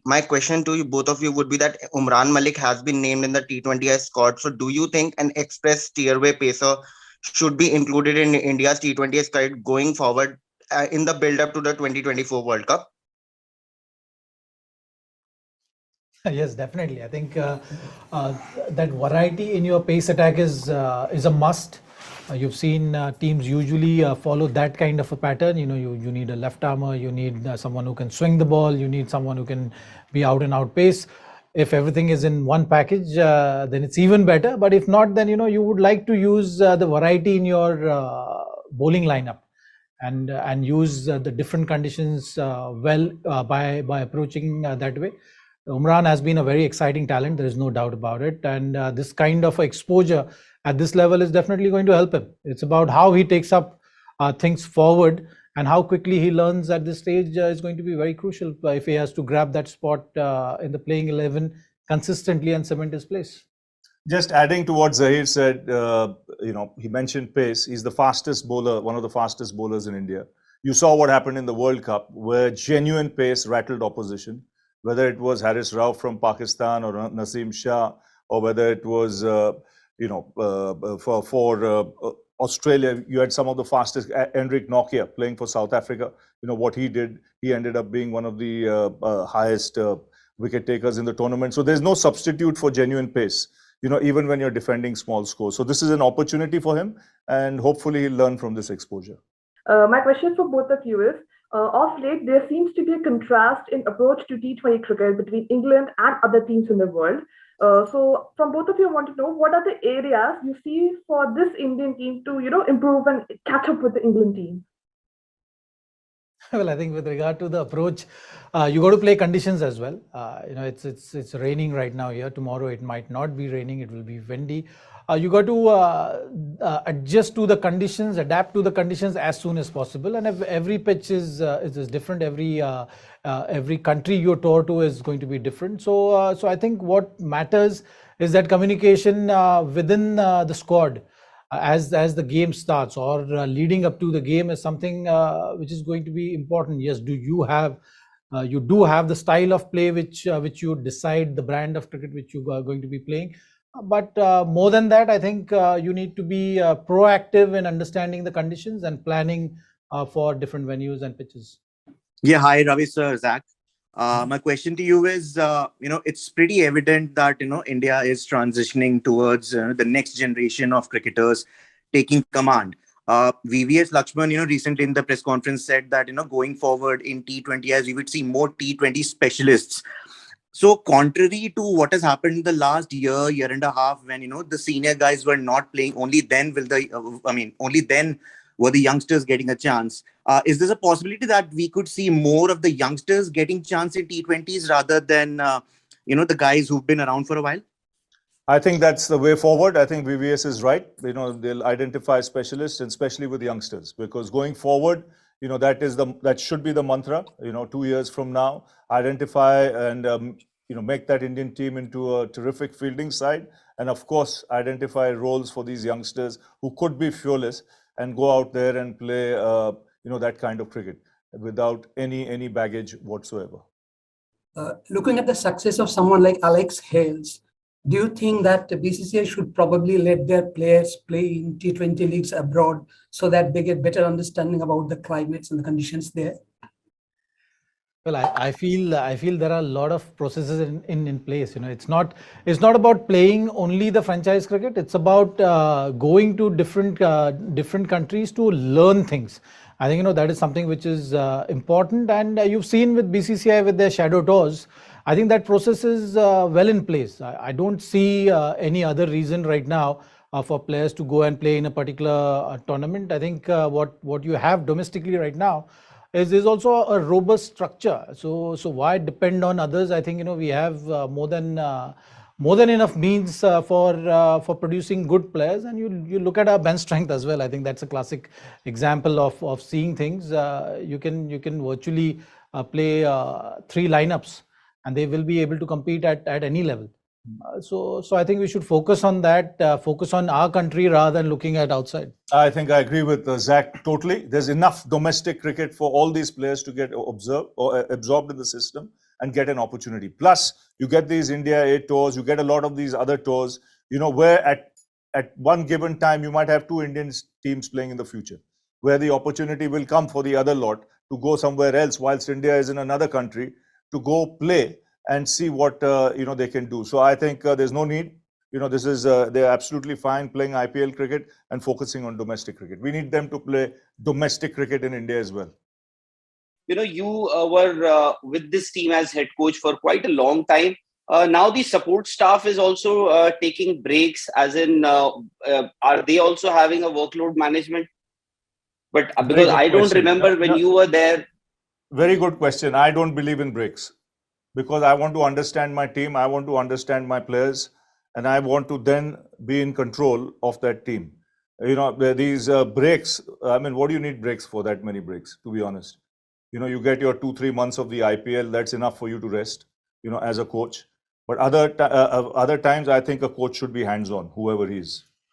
My question to you, both of you, would be that Umran Malik has been named in the T20I squad. So, do you think an express tier-way pacer should be included in India's T20I squad going forward in the build-up to the 2024 World Cup? Yes, definitely. I think uh, that variety in your pace attack is a must. You've seen teams usually follow that kind of a pattern. You need a left armer, you need someone who can swing the ball, you need someone who can be out and out pace. If everything is in one package, then it's even better. But if not, then you would like to use the variety in your bowling lineup and use the different conditions well by approaching that way. Umran has been a very exciting talent. There is no doubt about it, and this kind of exposure at this level is definitely going to help him. It's about how he takes up things forward and how quickly he learns at this stage is going to be very crucial if he has to grab that spot in the playing 11 consistently and cement his place. Just adding to what Zaheer said, he mentioned pace. He's the fastest bowler, one of the fastest bowlers in India. You saw what happened in the World Cup, where genuine pace rattled opposition, whether it was Haris Rauf from Pakistan or Naseem Shah, or whether it was, for Australia, you had some of the fastest. Enric Nokia playing for South Africa. What he did, he ended up being one of the highest wicket takers in the tournament. So there's no substitute for genuine pace. Even when you're defending small scores. So this is an opportunity for him, and hopefully he'll learn from this exposure. My question for both of you is, of late, there seems to be a contrast in approach to T20 cricket between England and other teams in the world. So from both of you, I want to know, what are the areas you see for this Indian team to, improve and catch up with the England team? Well, I think with regard to the approach, you got to play conditions as well. It's raining right now here. Tomorrow it might not be raining. It will be windy. You got to adjust to the conditions, adapt to the conditions as soon as possible. And if every pitch is different, every country you tour to is going to be different. So I think what matters is that communication within the squad. As the game starts or leading up to the game is something which is going to be important. Yes, you do have the style of play which you decide the brand of cricket which you are going to be playing. But more than that, I think you need to be proactive in understanding the conditions and planning for different venues and pitches. Yeah, hi Ravi sir, Zach. My question to you is, it's pretty evident that, India is transitioning towards the next generation of cricketers taking command. VVS Lakshman, recently in the press conference said that, going forward in T20, as we would see more T20 specialists. So contrary to what has happened in the last year and a half, when, the senior guys were not playing, only then were the youngsters getting a chance. Is there a possibility that we could see more of the youngsters getting chance in T20s rather than, the guys who've been around for a while? I think that's the way forward. I think VVS is right. They'll identify specialists, and especially with youngsters, because going forward, that should be the mantra. 2 years from now, identify and make that Indian team into a terrific fielding side, and of course identify roles for these youngsters who could be fearless and go out there and play, that kind of cricket without any baggage whatsoever. Looking at the success of someone like Alex Hales, do you think that the BCCI should probably let their players play in T20 leagues abroad so that they get better understanding about the climates and the conditions there? Well, I feel there are a lot of processes in place. It's not about playing only the franchise cricket. It's about going to different countries to learn things. I think that is something which is important, and you've seen with BCCI with their shadow tours. I think that process is well in place. I don't see any other reason right now for players to go and play in a particular tournament. I think what you have domestically right now is also a robust structure. So why depend on others? I think we have more than enough means for producing good players, and you look at our bench strength as well. I think that's a classic example of seeing things. You can virtually play 3 lineups, and they will be able to compete at any level. So I think we should focus on that, focus on our country rather than looking at outside. I think I agree with Zach totally. There's enough domestic cricket for all these players to get absorbed in the system. and get an opportunity. Plus, you get these India A tours, you get a lot of these other tours, where at one given time you might have two Indian teams playing in the future, where the opportunity will come for the other lot to go somewhere else whilst India is in another country, to go play and see what they can do. So I think there's no need. This is they're absolutely fine playing IPL cricket and focusing on domestic cricket. We need them to play domestic cricket in India as well. You were with this team as head coach for quite a long time. Now the support staff is also taking breaks, as in, are they also having a workload management? But because I don't remember when you were there. Very good question. I don't believe in breaks, because I want to understand my team, I want to understand my players, and I want to then be in control of that team. These breaks, I mean, what do you need breaks for, that many breaks, to be honest? You get your 2-3 months of the IPL, that's enough for you to rest, as a coach. But other times, I think a coach should be hands-on, whoever he is.